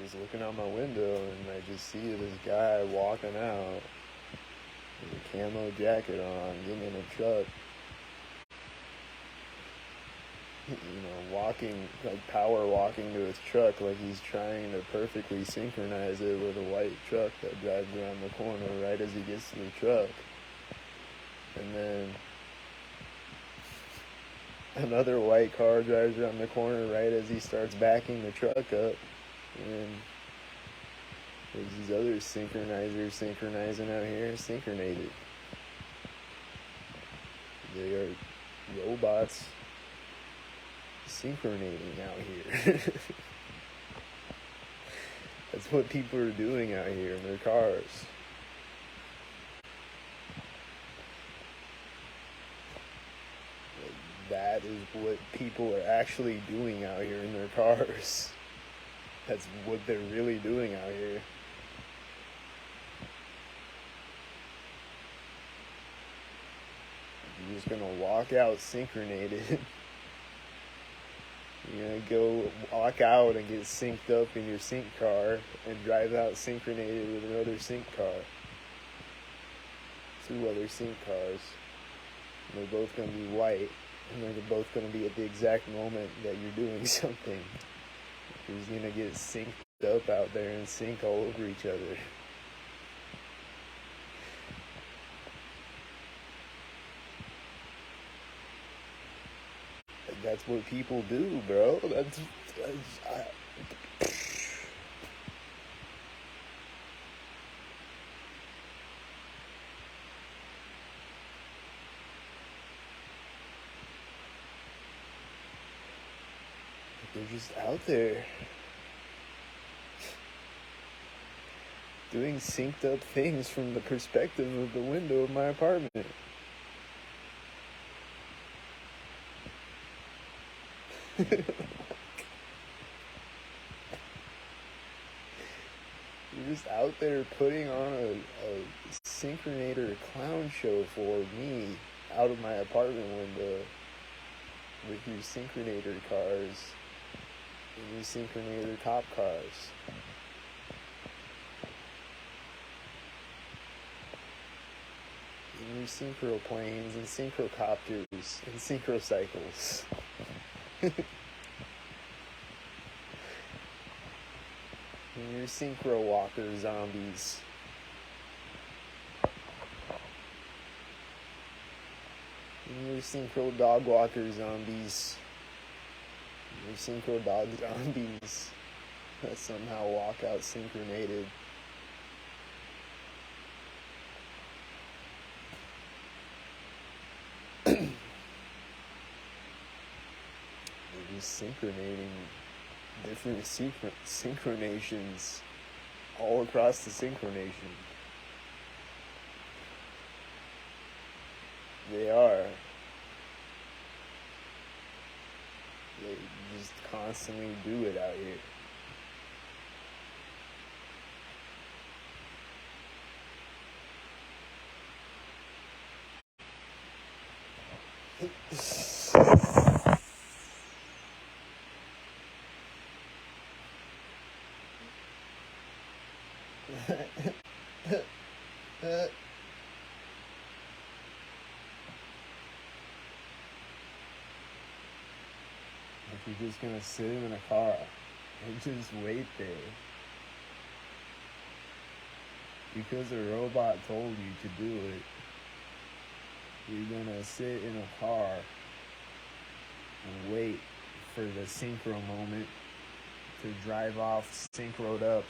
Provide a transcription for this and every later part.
just looking out my window, and I just see this guy walking out with a camo jacket on, getting in a truck. Walking, like power walking to his truck, like he's trying to perfectly synchronize it with a white truck that drives around the corner right as he gets to the truck. And then another white car drives around the corner right as he starts backing the truck up. And there's these other synchronizers synchronizing out here, synchronated. They are robots synchronating out here. That's what people are doing out here in their cars. That is what people are actually doing out here in their cars. That's what they're really doing out here. You're just gonna walk out synchronated. You're gonna go walk out and get synced up in your sync car and drive out synchronated with another sync car. 2 other sync cars. And they're both gonna be white, and they're both gonna be at the exact moment that you're doing something. You're just gonna get synced up out there and sync all over each other. That's what people do, bro. That's they're just out there doing synced up things from the perspective of the window of my apartment. You're just out there putting on a synchronator clown show for me out of my apartment window with your synchronator cars and your synchronator cop cars. And your synchro planes and synchro copters and synchro cycles. And your synchro walker zombies. And your synchro dog walker zombies. And your synchro dog zombies that somehow walk out synchronated. Synchronating different synchronations all across the synchronation. They are. They just constantly do it out here. If you're just gonna sit in a car and just wait there because a robot told you to do it, you're gonna sit in a car and wait for the synchro moment to drive off synchroed up.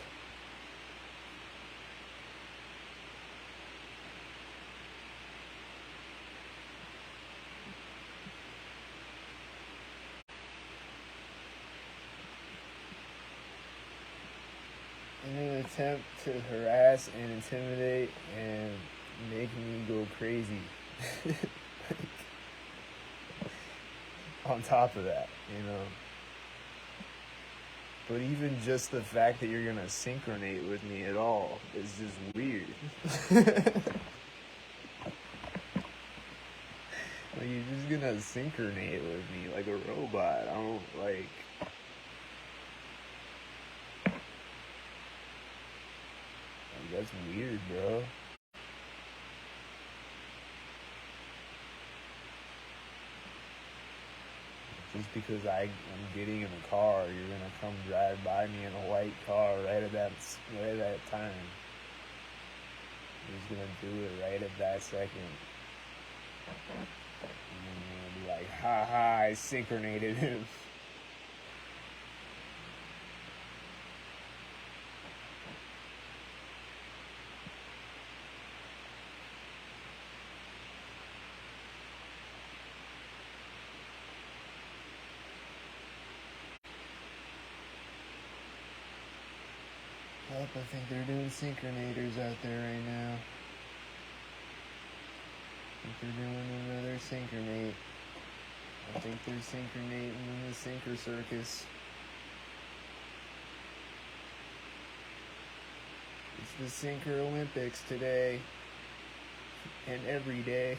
In an attempt to harass and intimidate and make me go crazy. On top of that, But even just the fact that you're gonna synchronate with me at all is just weird. Like, you're just gonna synchronate with me like a robot. I don't like. That's weird, bro. Just because I'm getting in a car, you're gonna come drive by me in a white car right at that time. You're just gonna do it right at that second. And then you're gonna be like, ha ha, I synchronated him. I think they're doing synchronators out there right now. I think they're doing another syncronate. I think they're synchronating in the synker circus. It's the Synker Olympics today. And every day.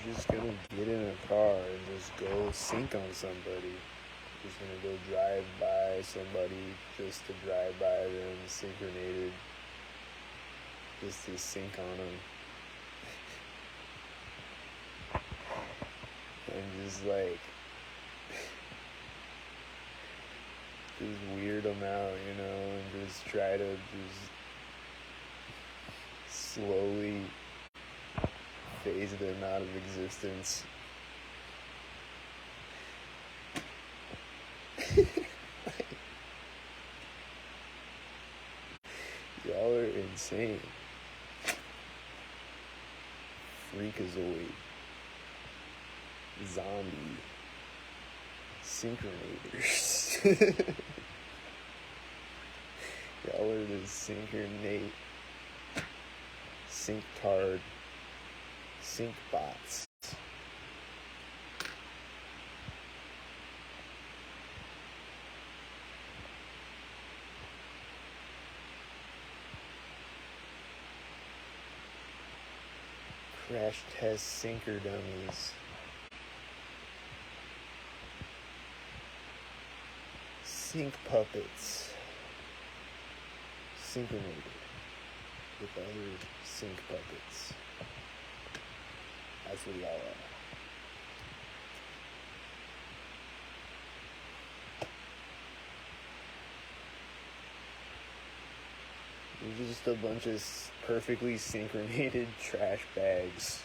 You're just gonna get in a car and just go sync on somebody. Just gonna go drive by somebody just to drive by them, synchronated, just to sync on them. And just like, just weird them out, you know, and just try to just slowly phase them out of existence. Y'all are insane. Freakazoid. Zombie. Synchronators. Y'all are the syncronate. Synktard. Sync bots. Crash test sinker dummies. Sync puppets. Synchronated with other sync puppets. That's what y'all are. You're just a bunch of perfectly synchronated trash bags.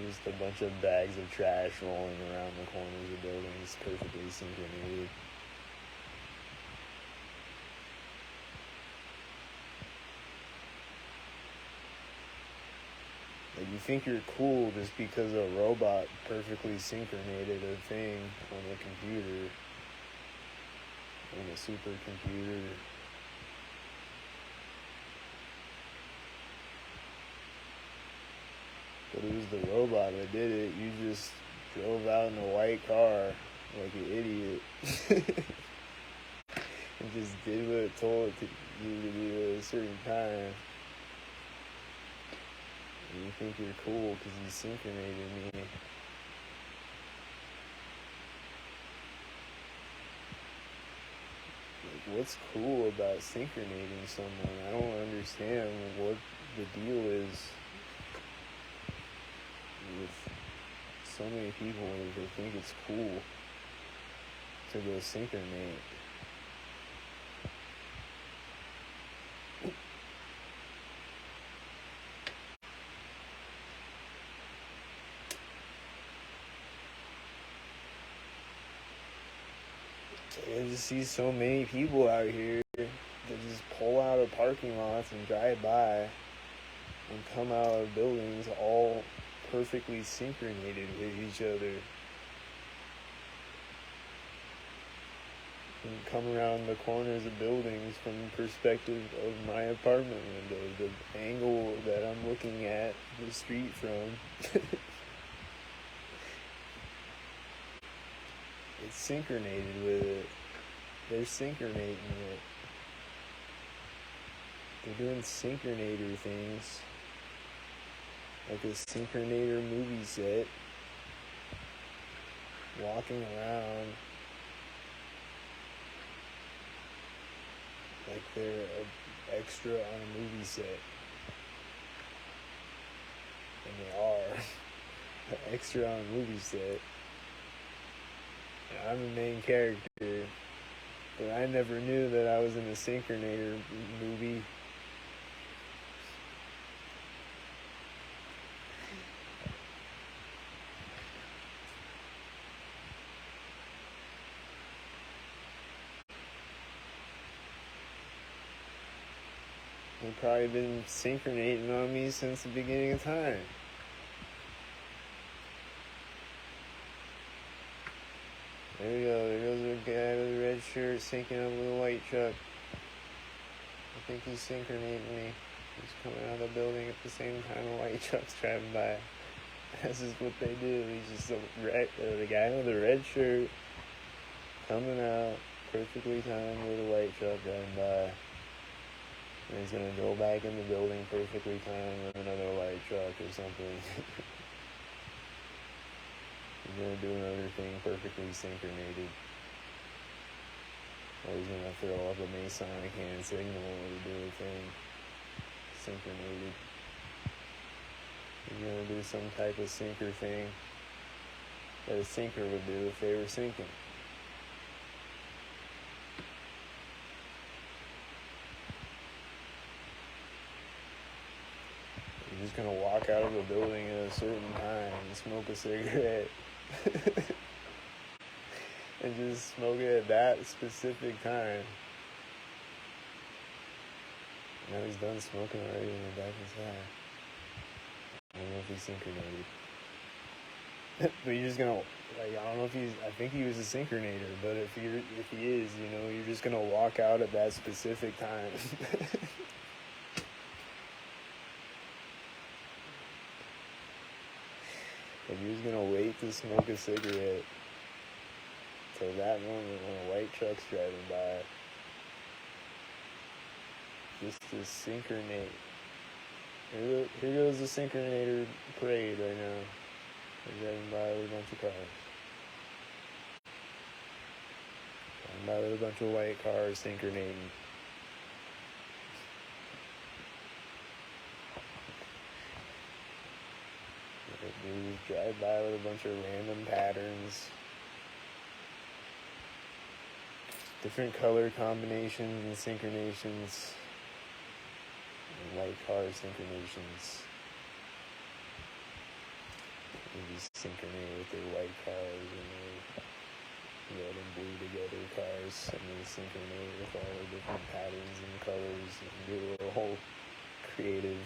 Just a bunch of bags of trash rolling around the corners of buildings, perfectly synchronated. Like, you think you're cool just because a robot perfectly synchronated a thing on a computer, on a supercomputer. But it was the robot that did it. You just drove out in a white car like an idiot. And just did what it told you to do at a certain time. And you think you're cool because you synchronated me. Like, what's cool about synchronating someone? I don't understand what the deal is with so many people. They think it's cool to go synchronate. I just see so many people out here that just pull out of parking lots and drive by and come out of buildings all perfectly synchronated with each other. and come around the corners of buildings from the perspective of my apartment window, the angle that I'm looking at the street from. It's synchronated with it. They're synchronating it. They're doing synchronator things. Like a synchronator movie set. Walking around like they're an extra on a movie set. And they are an extra on a movie set. And I'm the main character, but I never knew that I was in a synchronator movie. They've probably been synchronating on me since the beginning of time. There we go. There goes a guy with a red shirt syncing up with a white truck. I think he's synchronating me. He's coming out of the building at the same time a white truck's driving by. This is what they do. He's just the guy with the red shirt coming out perfectly timed with a white truck driving by. And he's going to go back in the building perfectly timed with another white truck or something. He's going to do another thing perfectly synchronated. Or he's going to throw up a Masonic hand signal or do a thing synchronated. He's going to do some type of sinker thing that a sinker would do if they were sinking. You're just going to walk out of a building at a certain time and smoke a cigarette. And just smoke it at that specific time. Now he's done smoking already in the back of his head. I don't know if he's synchronated. But you're just gonna, like, I don't know if I think he was a synchronator, but if he is, you're just gonna walk out at that specific time. If you're just gonna wait to smoke a cigarette till that moment when a white truck's driving by, just to synchronate. Here goes the synchronator parade right now. They're driving by with a bunch of cars. Driving by with a bunch of white cars synchronating. Dudes drive by with a bunch of random patterns. Different color combinations and synchronations. And white car synchronations. Maybe synchronize with their white cars and their red and blue together cars. And then synchronize with all the different patterns and colors and do a whole creative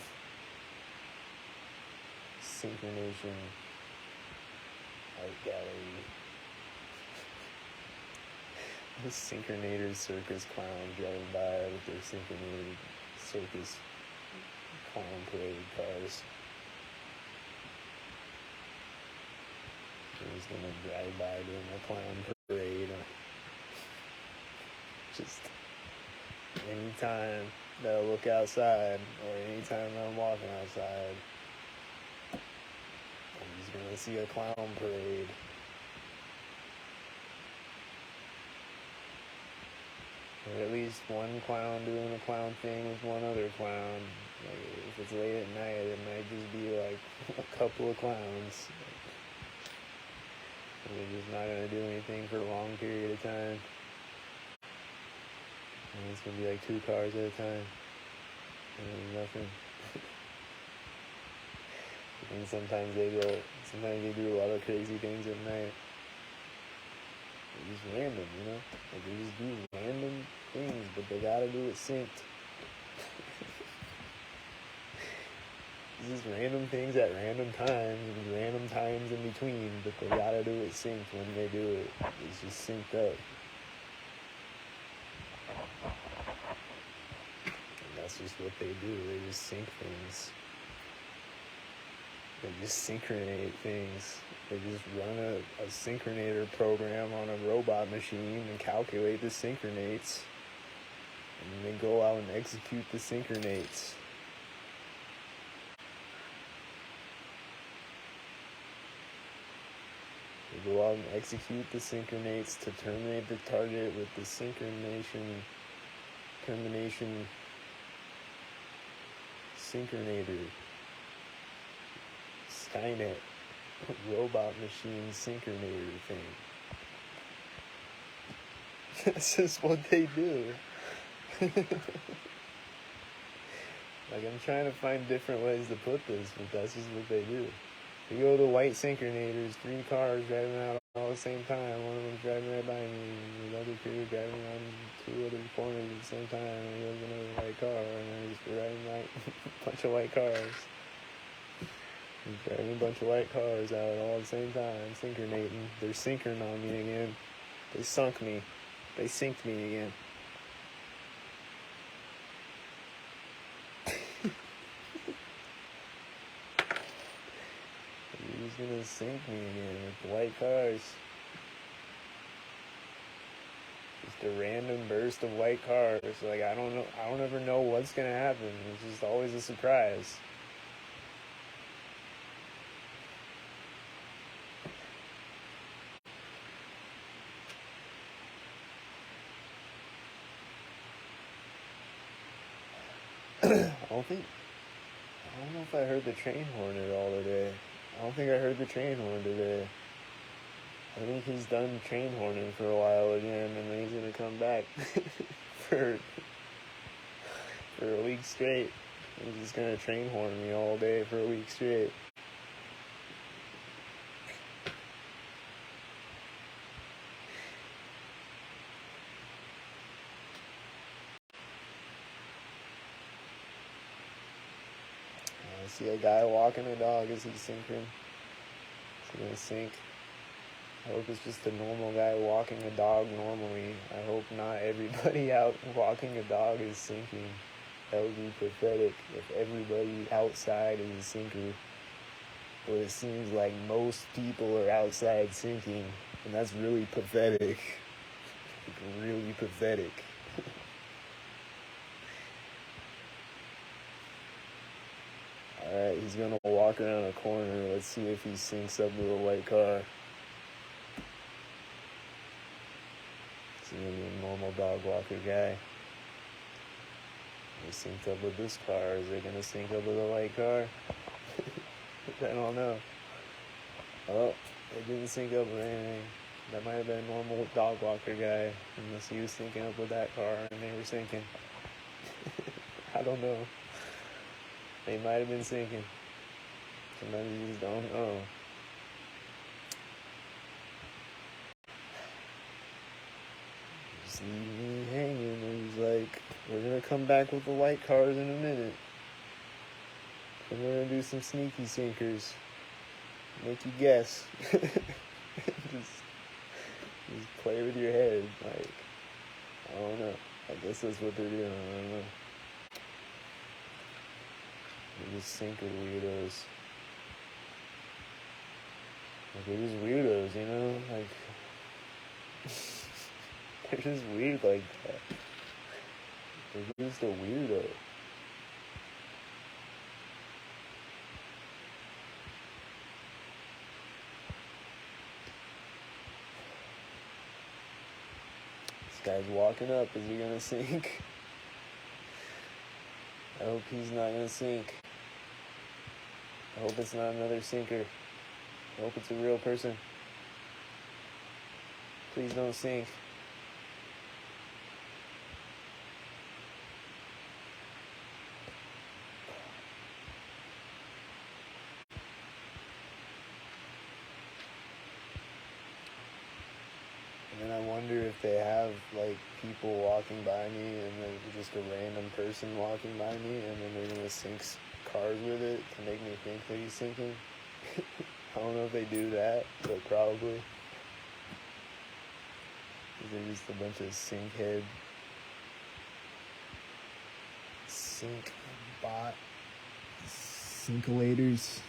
synchronation art gallery. The synchronator circus clowns driving by with their synchronated circus clown parade cars. He's gonna drive by doing a clown parade. Just anytime that I look outside or anytime I'm walking outside, I'm just gonna see a clown parade. Or at least one clown doing a clown thing with one other clown. Like, if it's late at night, it might just be like a couple of clowns. And they're just not gonna do anything for a long period of time. And it's gonna be like 2 cars at a time. And nothing. And sometimes they do a lot of crazy things at night. They're just random, Like, they just do random things, but they gotta do it synced. Just random things at random times, and random times in between, but they gotta do it synced when they do it. It's just synced up. And that's just what they do. They just sync things. They just synchronate things. They just run a synchronator program on a robot machine and calculate the synchronates. And then they go out and execute the synchronates. They go out and execute the synchronates to terminate the target with the termination synchronator. Skynet robot machine synchronator thing. This is what they do. Like, I'm trying to find different ways to put this, but that's just what they do. You go to white synchronators, 3 cars driving out all at the same time. One of them's driving right by me, and the other 2 driving around 2 other corners at the same time, and he has another white car, and they're just riding like a bunch of white cars. He's driving a bunch of white cars out all at the same time, synchronating. They're syncing on me again. They sunk me. They synced me again. He's gonna sink me again with white cars. Just a random burst of white cars. Like, I don't ever know what's gonna happen. It's just always a surprise. I don't know if I heard the train horn at all today. I don't think I heard the train horn today. I think he's done train horning for a while again, and then he's gonna come back for a week straight. He's just gonna train horn me all day for a week straight. I see a guy walking a dog. Is he syncing? Is he gonna sync? I hope it's just a normal guy walking a dog normally. I hope not everybody out walking a dog is syncing. That would be pathetic if everybody outside is a syncer. But it seems like most people are outside syncing, and that's really pathetic. Really pathetic. Alright, he's gonna walk around a corner. Let's see if he syncs up with a white car. He's gonna be a normal dog walker guy. They synced up with this car. Is they gonna sync up with a white car? I don't know. Oh, they didn't sync up with anything. That might have been a normal dog walker guy, unless he was syncing up with that car and they were syncing. I don't know. They might have been syncing. Sometimes you just don't know. Just leave me hanging. And he's like, we're gonna come back with the white cars in a minute. And we're gonna do some sneaky synckerz. Make you guess. just play with your head. Like, I don't know. I guess that's what they're doing. I don't know. They're just sinker weirdos. Like, they're just weirdos, you know? Like, they're just weird like that. They're just a weirdo. This guy's walking up. Is he gonna sink? I hope he's not gonna sink. I hope it's not another sinker. I hope it's a real person. Please don't sink. And then I wonder if they have, like, people walking by me and then just a random person walking by me and then they're gonna sync cars with it to make me think that he's sinking. I don't know if they do that, but probably. They're just a bunch of sync head bought syncolators.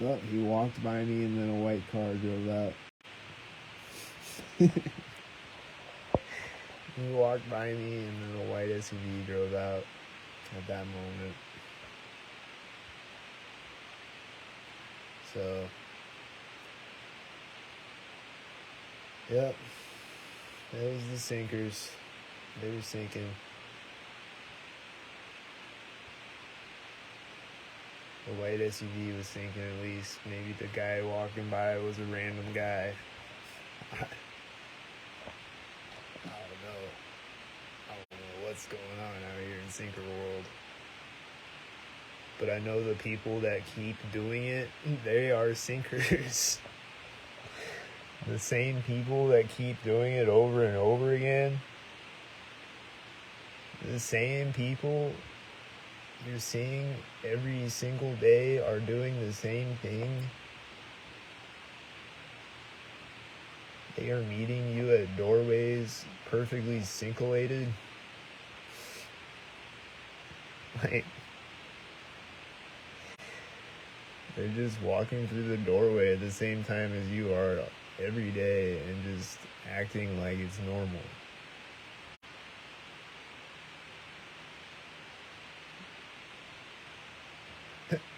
Oh, he walked by me and then a white car drove out. He walked by me and then a white SUV drove out at that moment. So, yep, that was the synckerz. They were sinking. The white SUV was sinking at least. Maybe the guy walking by was a random guy. I don't know what's going on out here in sinker world. But I know the people that keep doing it, they are synckerz. The same people that keep doing it over and over again, the same people you're seeing every single day are doing the same thing. They are meeting you at doorways, perfectly syncolated. Like, they're just walking through the doorway at the same time as you are every day and just acting like it's normal.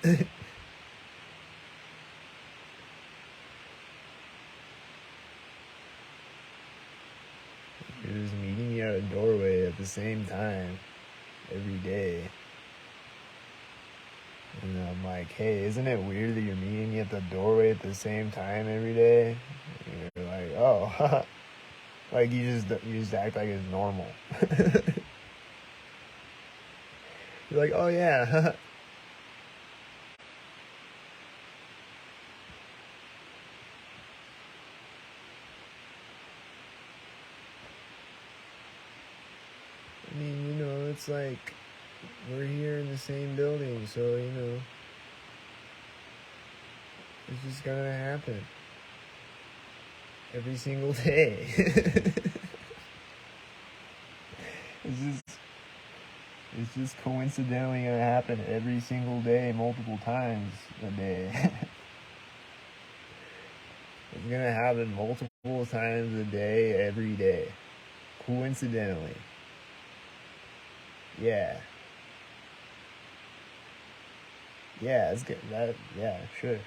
You're just meeting me at a doorway at the same time every day. And I'm like, hey, isn't it weird that you're meeting me at the doorway at the same time every day? And you're like, oh, like you just act like it's normal. You're like, oh yeah. I mean, it's like we're here in the same building, so it's just gonna happen every single day. It's just coincidentally gonna happen every single day, multiple times a day. It's gonna happen multiple times a day, every day. Coincidentally. Yeah. Yeah, it's good. Yeah, sure.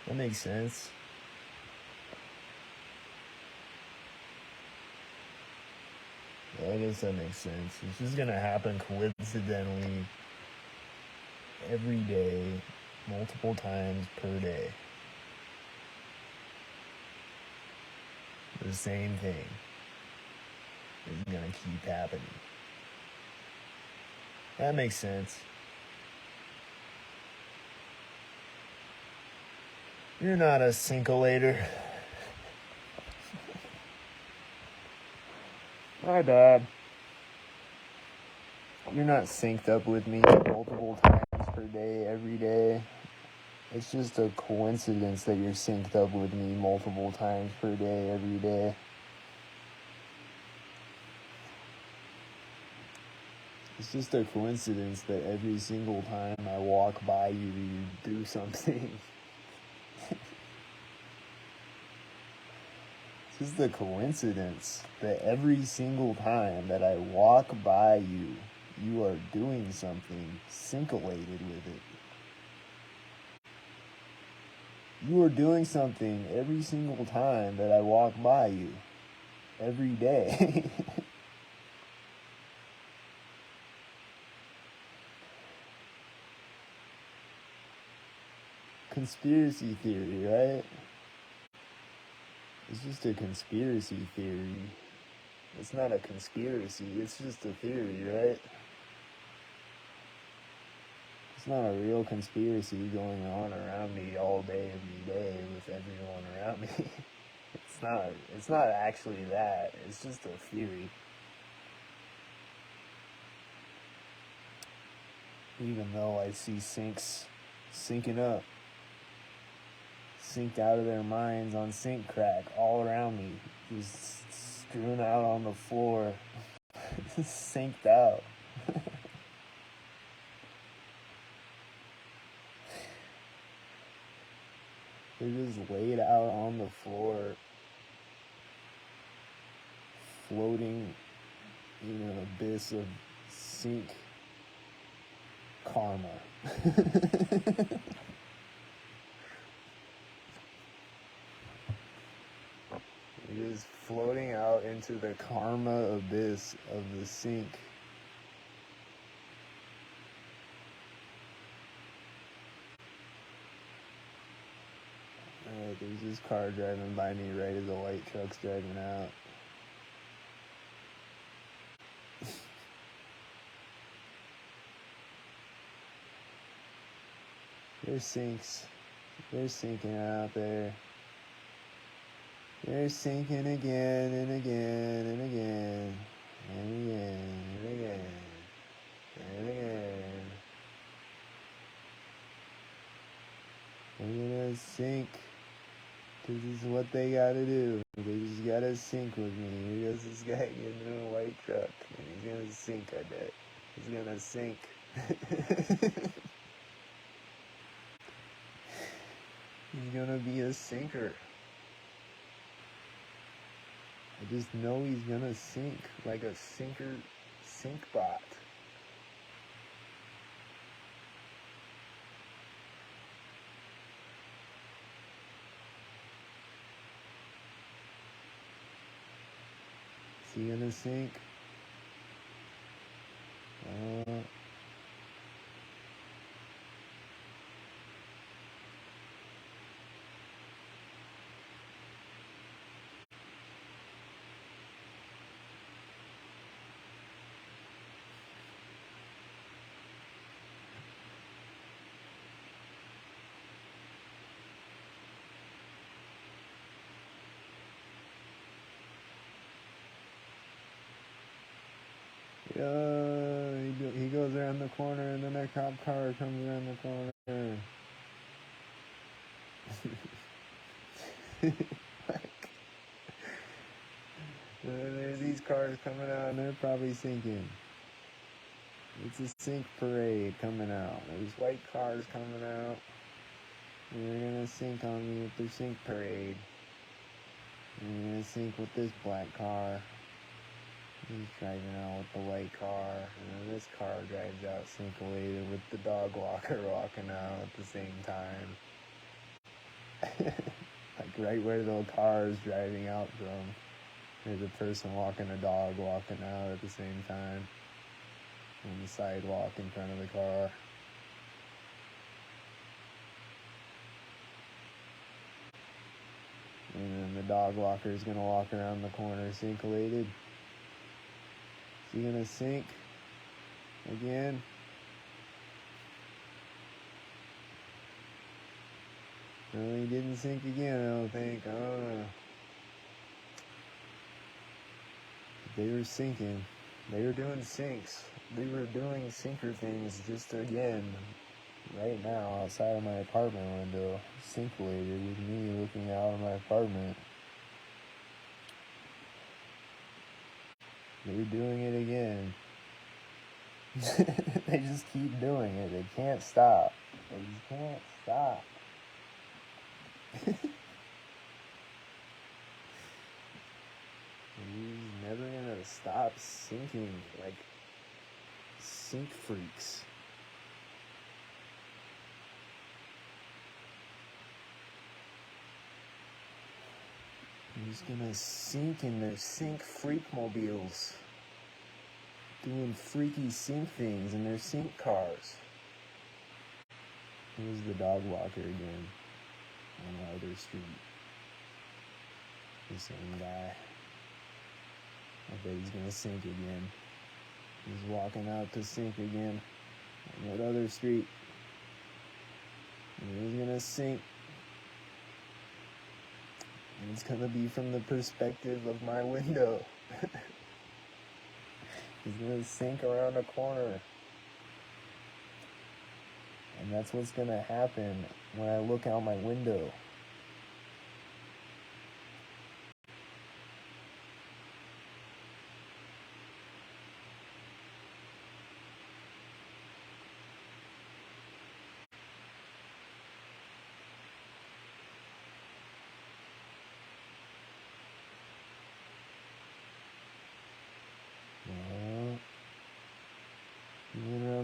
That makes sense. I guess that makes sense. It's just gonna happen coincidentally every day, multiple times per day. The same thing is gonna keep happening. That makes sense. You're not a syncolator. My bad. You're not synced up with me multiple times per day, every day. It's just a coincidence that you're synced up with me multiple times per day, every day. It's just a coincidence that every single time I walk by you, you do something. It's just a coincidence that every single time that I walk by you, you are doing something syncolated with it. You are doing something every single time that I walk by you. Every day. Conspiracy theory, right? It's just a conspiracy theory. It's not a conspiracy, it's just a theory, right? It's not a real conspiracy going on around me all day, every day with everyone around me. It's not actually that. It's just a theory. Even though I see sinks sinking up, synced out of their minds on sink crack all around me, just strewn out on the floor, sinked out. They're just laid out on the floor, floating in an abyss of sink karma. You're just floating out into the karma abyss of the sink. There's this car driving by me right as a white truck's driving out. There's sinks. They're sinking out there. They're sinking again and again and again and again and again and again. They're gonna sink. This is what they gotta do. They just gotta sink with me. Here goes this guy getting in a white truck. And he's gonna sink, I bet. He's gonna sink. He's gonna be a sinker. I just know he's gonna sink like a sinker sink bot. Is he gonna sink? He goes around the corner and then a cop car comes around the corner. There's these cars coming out and they're probably sinking. It's a sink parade coming out. There's white cars coming out. And they're gonna sink on me with their sink parade. And they're gonna sink with this black car. He's driving out with the white car, and then this car drives out sink-elated with the dog walker walking out at the same time. Like right where the car is driving out from, there's a person walking a dog walking out at the same time on the sidewalk in front of the car. And then the dog walker is going to walk around the corner sink-elated. Is he gonna sink again? No, he didn't sink again, I don't think. They were sinking. They were doing sinks. They were doing sinker things just again. Right now, outside of my apartment window, sink-elated with me looking out of my apartment. They're doing it again. They just keep doing it. They can't stop. They just can't stop. They're never gonna stop sinking like sink freaks. They're just gonna sink in their sink freak mobiles, doing freaky sink things in their sink cars. Here's the dog walker again on the other street. The same guy. I bet he's gonna sink again. He's walking out to sink again on that other street. And he's gonna sink. And it's gonna be from the perspective of my window. He's gonna sink around a corner. And that's what's gonna happen when I look out my window.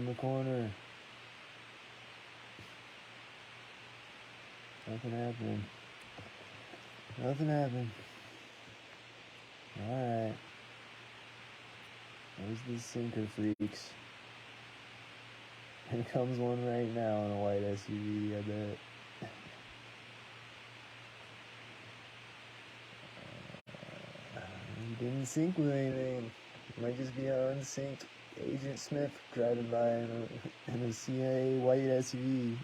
the corner. Nothing happened. Nothing happened. Alright. There's the sinker freaks. Here comes one right now on a white SUV, I bet. He didn't sync with anything. It might just be an unsynced Agent Smith driving by in a CIA white SUV.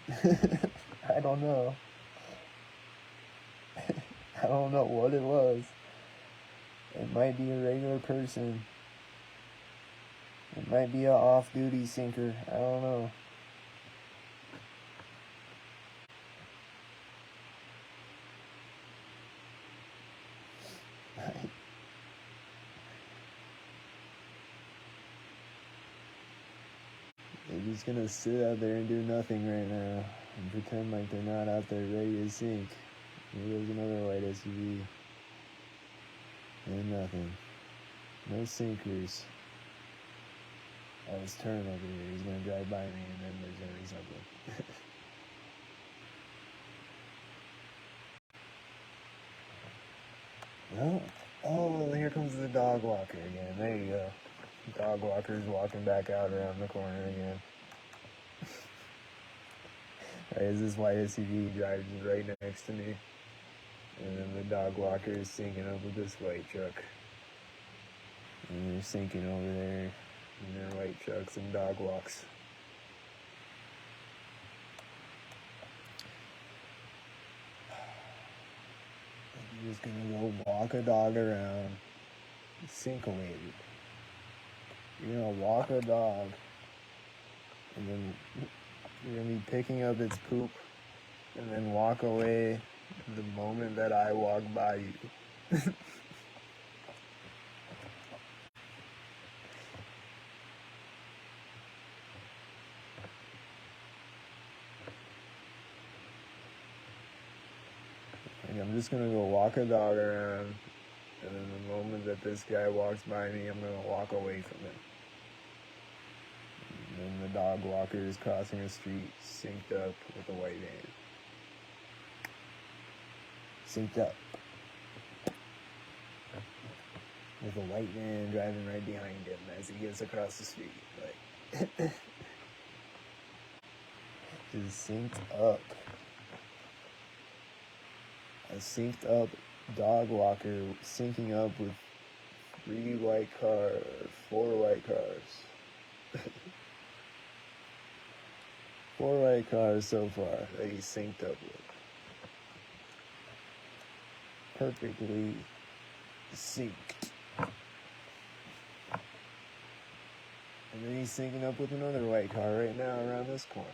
I don't know. I don't know what it was. It might be a regular person. It might be an off-duty sinker. I don't know. They're just gonna sit out there and do nothing right now and pretend like they're not out there ready to sink. Here goes another white SUV. And nothing. No synckerz. Oh, let's turn over here. He's gonna drive by me and then there's gonna be something. Oh, here comes the dog walker again. There you go. Dog walker's walking back out around the corner again. Right, as this white SUV drives right next to me. And then the dog walker is syncing up with this white truck. And they're syncing over there in their white trucks and dog walks. You're just gonna go walk a dog around, sync away. You're gonna walk a dog, and then you're gonna be picking up its poop, and then walk away the moment that I walk by you. I'm just gonna go walk a dog around, and then the moment that this guy walks by me, I'm gonna walk away from him. And then the dog walker is crossing a street, synced up with a white van. Synced up. With a white van driving right behind him as he gets across the street. Like, just synced up. A synced up dog walker syncing up with 4 white cars. 4 white cars so far that he's synced up with. Perfectly synced. And then he's syncing up with another white car right now around this corner.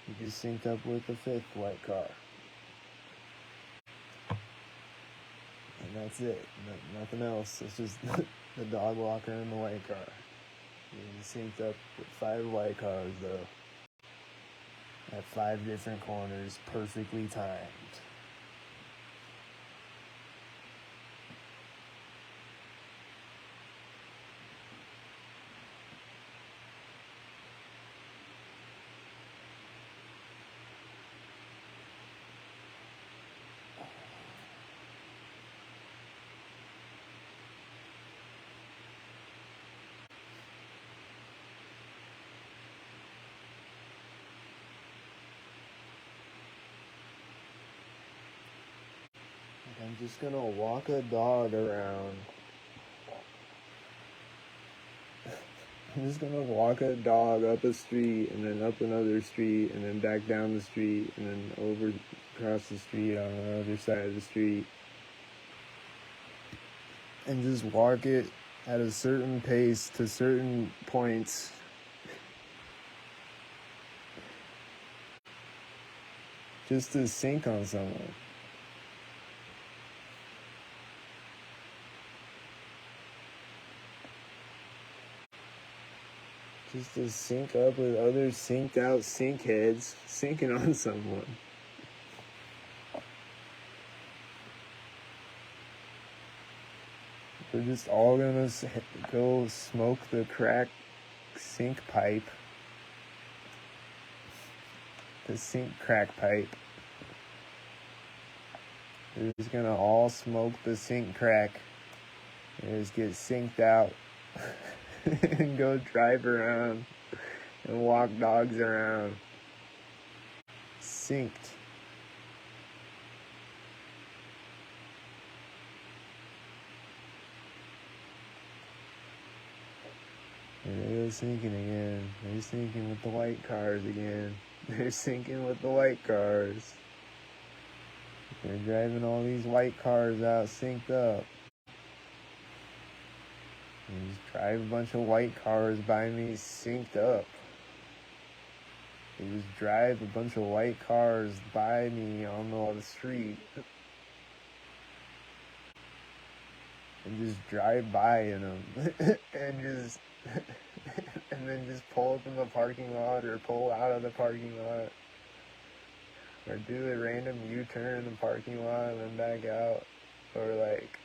He just synced up with the 5th white car. And that's it. Nothing else. It's just the dog walker and the white car. He's synced up with 5 white cars though. At 5 different corners, perfectly timed. I'm just gonna walk a dog around. I'm just gonna walk a dog up a street and then up another street and then back down the street and then over across the street on the other side of the street. And just walk it at a certain pace to certain points. Just to sync on someone. Just to sync up with other synced out synckerz, syncing on someone. We're just all gonna go smoke the crack sync pipe the sink crack pipe. They're just gonna all smoke the sink crack and just get synced out and go drive around and walk dogs around. Synced. And they go sinking again. They're sinking with the white cars again. They're sinking with the white cars. They're driving all these white cars out synced up. They just drive a bunch of white cars by me synced up. They just drive a bunch of white cars by me on the street. And just drive by in them. and then just pull up in the parking lot or pull out of the parking lot. Or do a random U-turn in the parking lot and then back out. Or like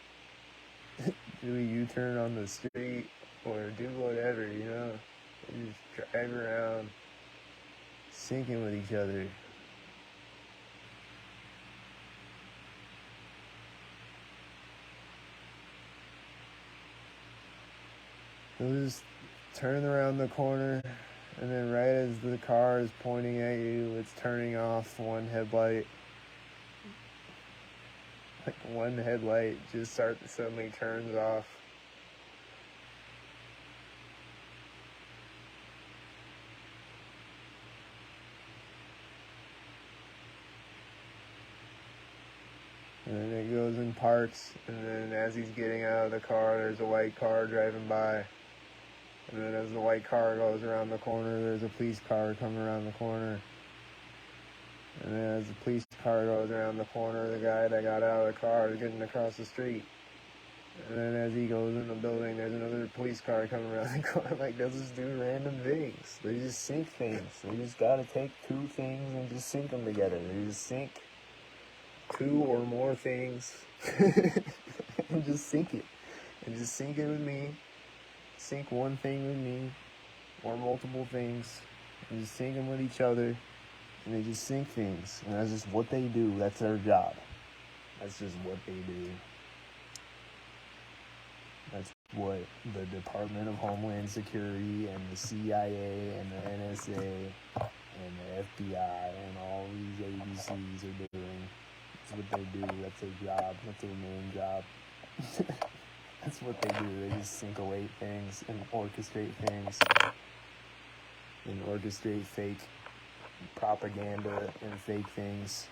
do a U-turn on the street or do whatever, you know. You just drive around syncing with each other. They'll just turn around the corner, and then right as the car is pointing at you, it's turning off one headlight. Like one headlight just suddenly turns off. And then it goes and parks, and then as he's getting out of the car, there's a white car driving by. And then as the white car goes around the corner, there's a police car coming around the corner. And then as the police car goes around the corner, the guy that got out of the car is getting across the street. And then as he goes in the building, there's another police car coming around the corner. Like, they'll just do random things. They just sync things. They just gotta take two things and just sync them together. They just sync two or more things and just sync it. And just sync it with me. Sync one thing with me, or multiple things, and just sync them with each other, and they just sync things, and that's just what they do. That's their job. That's just what they do. That's what the Department of Homeland Security and the CIA and the NSA and the FBI and all these agencies are doing. That's what they do. That's their job. That's their main job. That's what they do. They just syncellate things and orchestrate things and orchestrate fake propaganda and fake things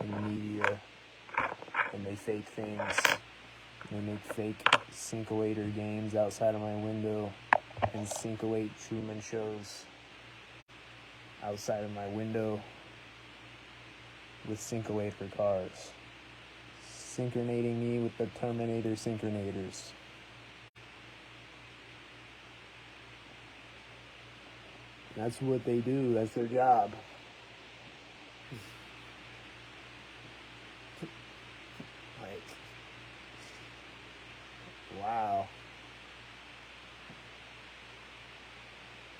in media, and they fake things. They make fake syncellator games outside of my window and syncellate Truman shows outside of my window with syncellator cars. Synchronating me with the Terminator synchronators. That's what they do. That's their job. Like, wow.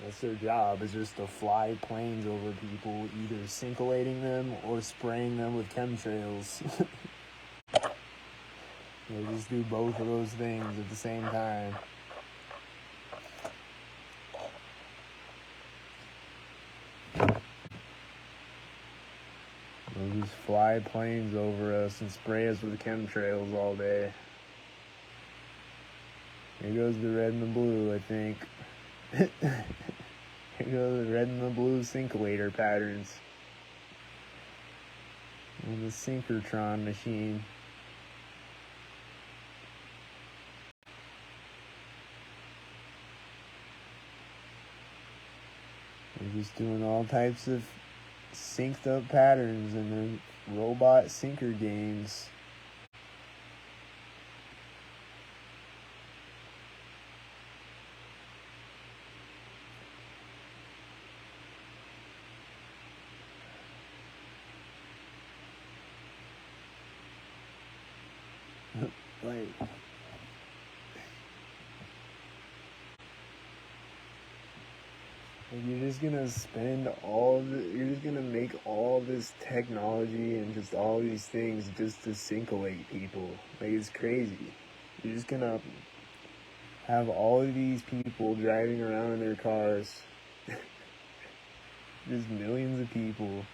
That's their job, is just to fly planes over people, either scintillating them or spraying them with chemtrails. They just do both of those things at the same time. They'll just fly planes over us and spray us with chemtrails all day. Here goes the red and the blue, I think. Here goes the red and the blue syncolator patterns. And the synchrotron machine. They're just doing all types of synced up patterns in their robot syncer games. Like, Like, you're just gonna make all this technology and just all these things just to syncellate people. Like, it's crazy. You're just gonna have all of these people driving around in their cars. Just millions of people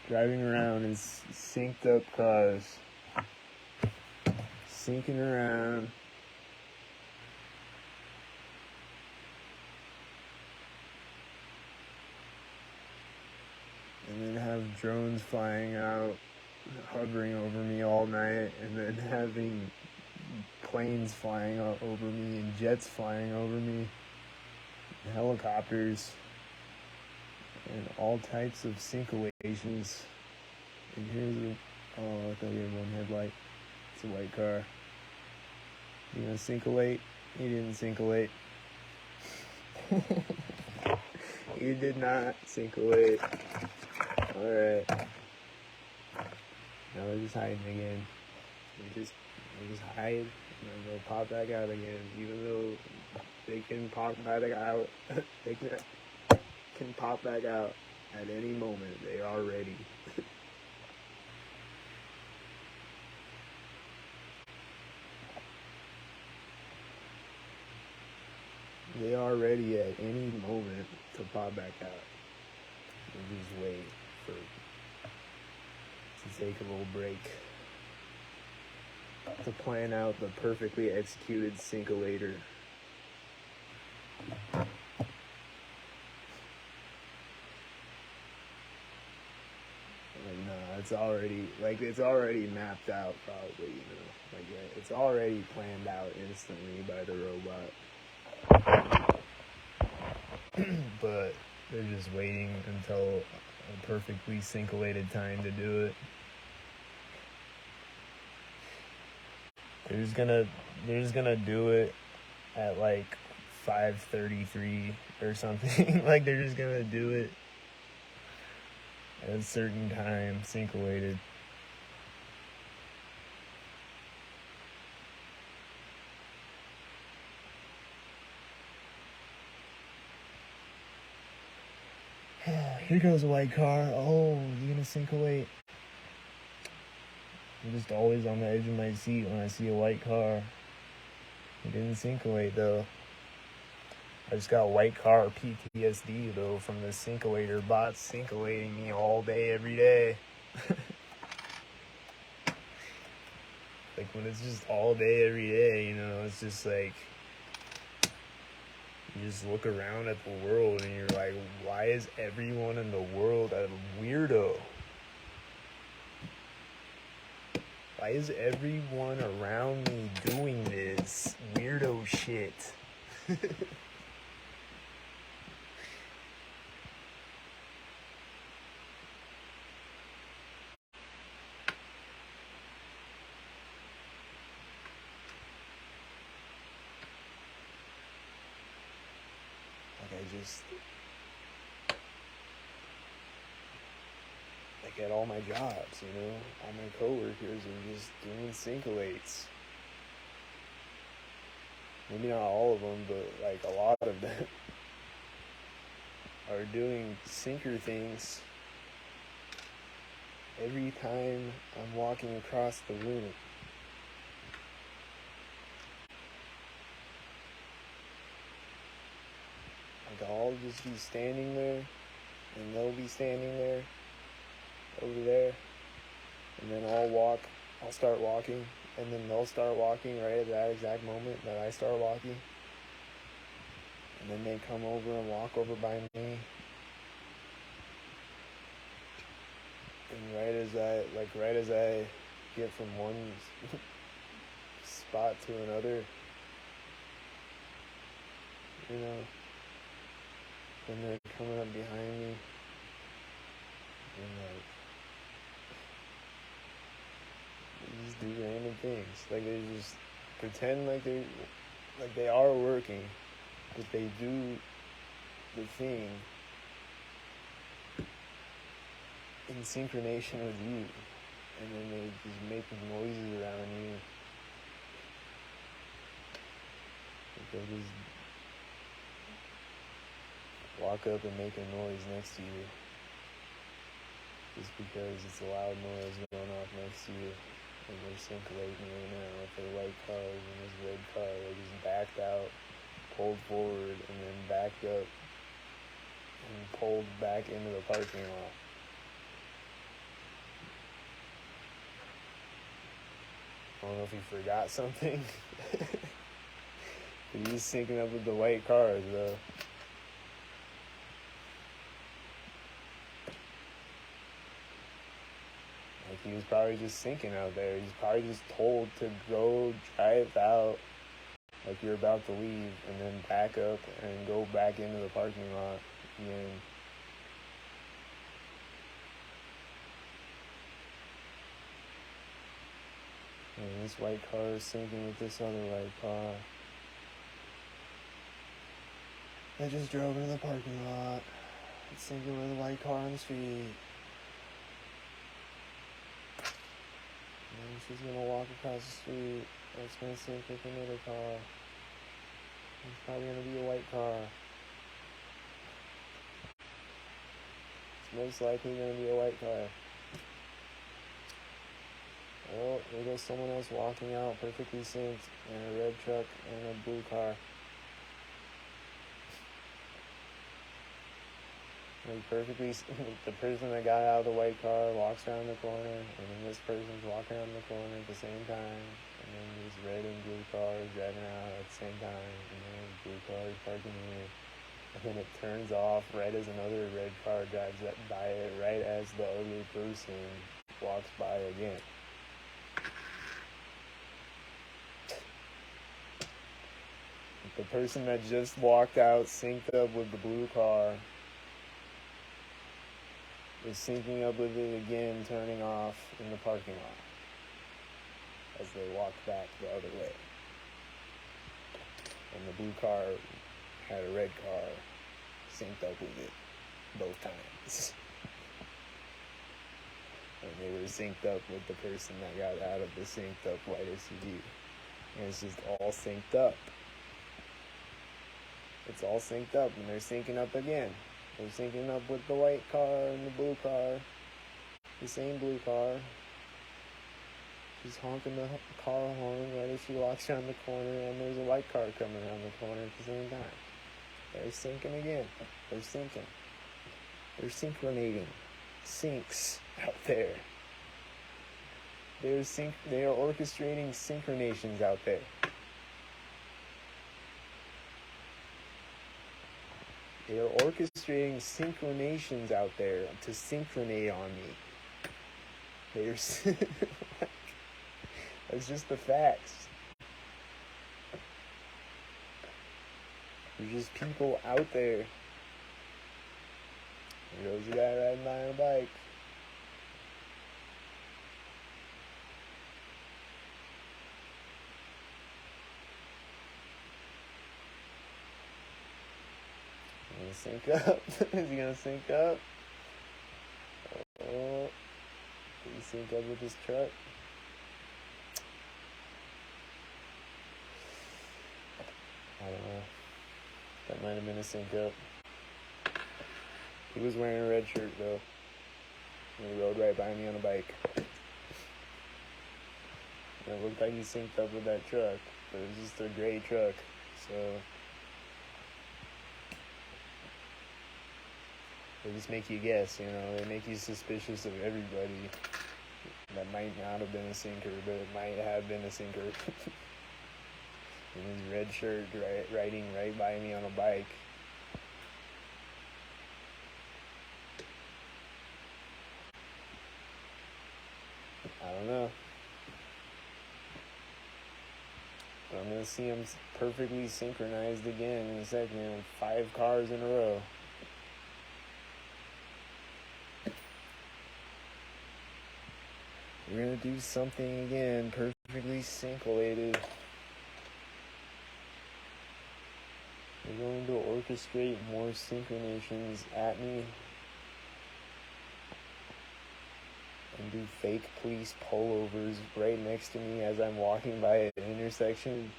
driving around in synced up cars, syncing around. And then have drones flying out, hovering over me all night, and then having planes flying over me and jets flying over me, and helicopters, and all types of syncollations. And here's I thought we had one headlight. It's a white car. You gonna syncellate? He didn't syncellate. You did not syncellate. Alright. Now they're just hiding again. They just hide and then they'll pop back out again. Even though they can pop back out, they can pop back out at any moment. They are ready. They are ready at any moment to pop back out. And just wait to take a little break. To plan out the perfectly executed syncollator. Like, no, it's already mapped out probably, you know. Like, yeah, it's already planned out instantly by the robot. But they're just waiting until a perfectly syncollated time to do it. They're just gonna do it at like 5:33 or something. Like, they're just gonna do it at a certain time, syncollated. Here goes a white car. Oh, you gonna syncellate? I'm just always on the edge of my seat when I see a white car. He didn't syncellate though. I just got white car PTSD though from the syncollator bots syncollating me all day, every day. Like, when it's just all day, every day, you know, it's just like, you just look around at the world and you're like, why is everyone in the world a weirdo? Why is everyone around me doing this weirdo shit? Like, at all my jobs, you know, all my coworkers are just doing syncollates. Maybe not all of them, but like a lot of them are doing syncer things every time I'm walking across the room. Like, I'll just be standing there, and they'll be standing there, over there, and then I'll start walking, and then they'll start walking right at that exact moment that I start walking, and then they come over and walk over by me, and right as I get from one spot to another, you know, then they're coming up behind me, and like, they just do random things. Like, they just pretend like they are working, but they do the thing in synchronization with you, and then they just make noises around you. Like, walk up and make a noise next to you just because it's a loud noise going off next to you. And they're scintillating right now with their white cars and this red car. They just backed out, pulled forward, and then backed up and pulled back into the parking lot. I don't know if he forgot something. But he's syncing up with the white cars, though. Like, he was probably just syncing out there. He's probably just told to go drive out like you're about to leave and then back up and go back into the parking lot again. And this white car is syncing with this other white car. They just drove into the parking lot. It's syncing with a white car on the street. And she's gonna walk across the street. It's gonna sync with another car. It's probably gonna be a white car. It's most likely gonna be a white car. Well, there goes someone else walking out, perfectly synced, in a red truck and a blue car. Like perfectly, the person that got out of the white car walks around the corner, and then this person's walking around the corner at the same time, and then these red and blue cars driving out at the same time, and then there's blue cars parking here, and then it turns off right as another red car drives by it, right as the other person walks by again. The person that just walked out, synced up with the blue car, is syncing up with it again, turning off in the parking lot as they walk back the other way. And the blue car had a red car synced up with it both times. And they were synced up with the person that got out of the synced up white SUV. And it's just all synced up. It's all synced up, and they're syncing up again. They're syncing up with the white car and the blue car. The same blue car. She's honking the car horn right as she walks around the corner, and there's a white car coming around the corner at the same time. They're syncing again. They're syncing. They're synchronating. Syncs out there. They are orchestrating synchronations out there. They are orchestrating synchronations out there to synchronate on me. That's just the facts. There's just people out there. There goes a guy riding by on a bike. Sync up. Is he gonna sync up? Oh, did he sync up with his truck? I don't know. That might have been a sync up. He was wearing a red shirt though. And he rode right by me on a bike. And it looked like he synced up with that truck, but it was just a gray truck, so. They just make you guess, you know, they make you suspicious of everybody. That might not have been a sinker, but it might have been a sinker. In his red shirt, riding right by me on a bike. I don't know. But I'm going to see him perfectly synchronized again in a second, 5 cars in a row. We're going to do something again, perfectly syncollated. We're going to orchestrate more synchronations at me. And do fake police pullovers right next to me as I'm walking by an intersection.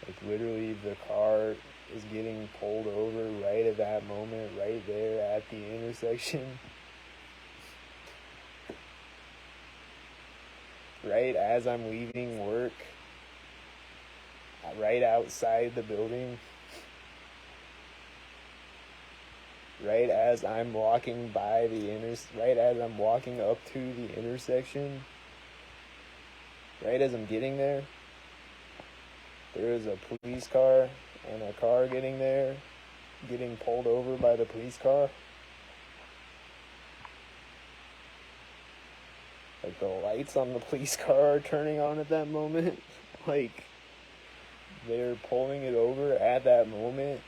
Like literally the car is getting pulled over right at that moment, right there at the intersection. Right as I'm leaving work, right outside the building, right as I'm walking by right as I'm walking up to the intersection, right as I'm getting there, there is a police car and a car getting there, getting pulled over by the police car. Like, the lights on the police car are turning on at that moment. Like, they're pulling it over at that moment,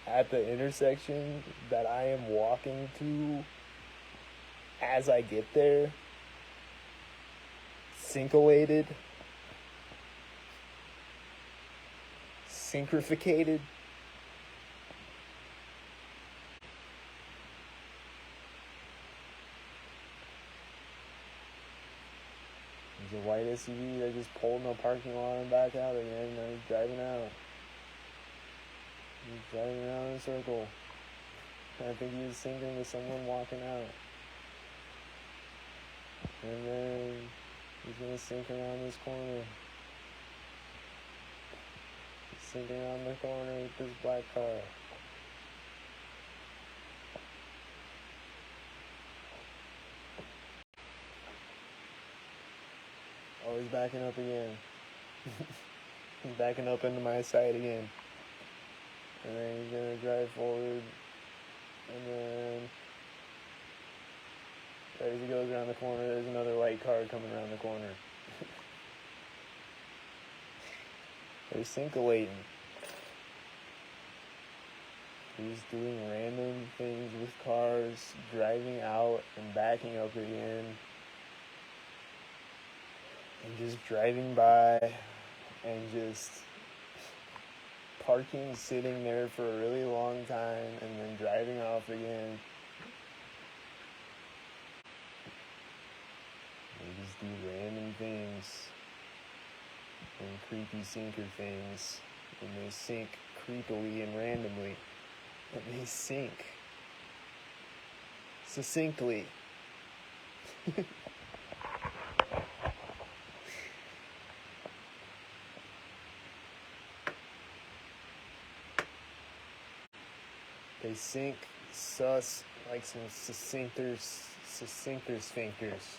at the intersection that I am walking to as I get there. Syncolated. Syncrificated. There's a white SUV that just pulled in the parking lot and back out again. And I was driving out. He was driving around in a circle. I think he was syncing with someone walking out. And then he's gonna sync around this corner. He's syncing around the corner with this black car. Oh, he's backing up again. He's backing up into my side again. And then he's gonna drive forward. And then right as he goes around the corner, there's another white car coming around the corner. They're syncolating. He's doing random things with cars, driving out and backing up again. And just driving by and just parking, sitting there for a really long time, and then driving off again. They just do random things and creepy sinker things, and they sink creepily and randomly, and they sink succinctly. They sink sus like some synckerz sphincters.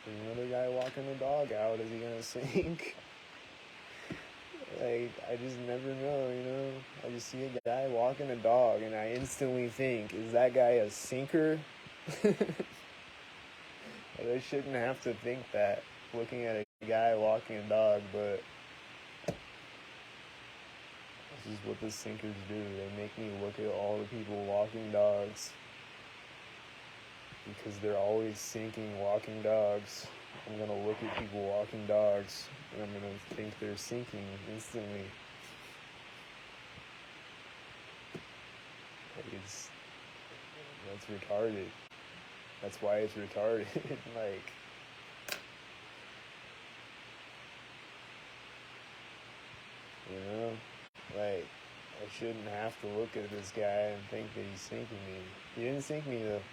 There's another guy walking the dog out. Is he gonna sink? Like, I just never know, you know? I just see a guy walking a dog, and I instantly think, is that guy a sinker? I shouldn't have to think that, looking at a guy walking a dog, but this is what the sinkers do. They make me look at all the people walking dogs, because they're always sinking walking dogs. I'm gonna look at people walking dogs, and I'm gonna think they're sinking instantly. Like, that's retarded. That's why it's retarded. Like, you know, like, I shouldn't have to look at this guy and think that he's sinking me. He didn't sink me though.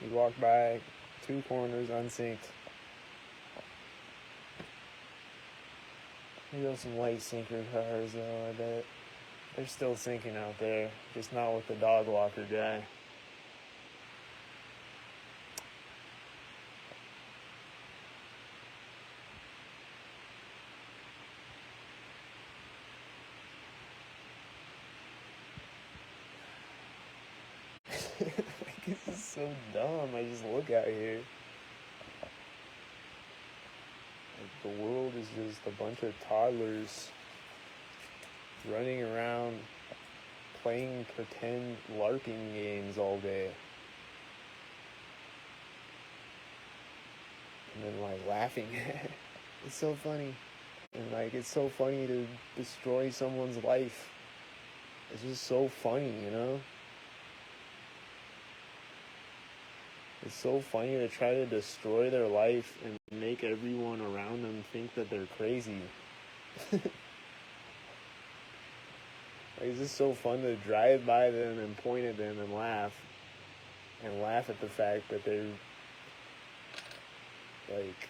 He walked by 2 corners unsynced. There goes some light sinker cars though, I bet. They're still sinking out there, just not with the dog walker guy. Like, this is so dumb. I just look out here. Like, the world is just a bunch of toddlers running around playing pretend LARPing games all day. And then, like, laughing. It's so funny. And, like, it's so funny to destroy someone's life. It's just so funny, you know? It's so funny to try to destroy their life and make everyone around them think that they're crazy. Like, it's just so fun to drive by them and point at them and laugh at the fact that they're, like,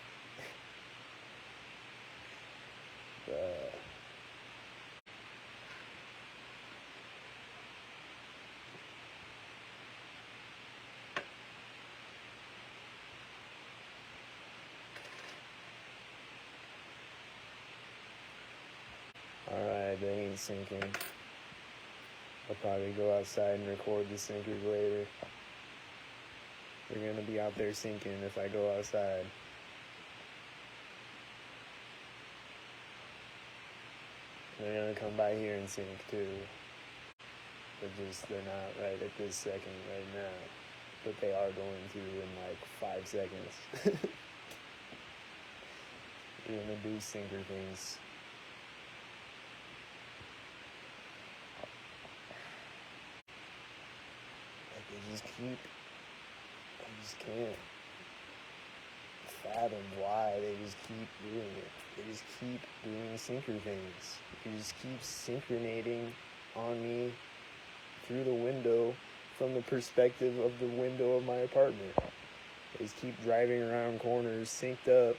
alright, they ain't sinking. I'll probably go outside and record the synckerz later. They're gonna be out there sinking if I go outside. They're gonna come by here and sink too. They're not right at this second right now. But they are going to in like 5 seconds. They're gonna do sinker things. Like I just can't fathom why they just keep doing it. They just keep doing sinker things. They just keep synchronating on me through the window from the perspective of the window of my apartment. They just keep driving around corners, synced up,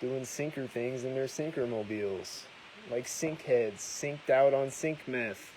doing sinker things in their synkermobiles. Like sink heads, synced out on sink meth.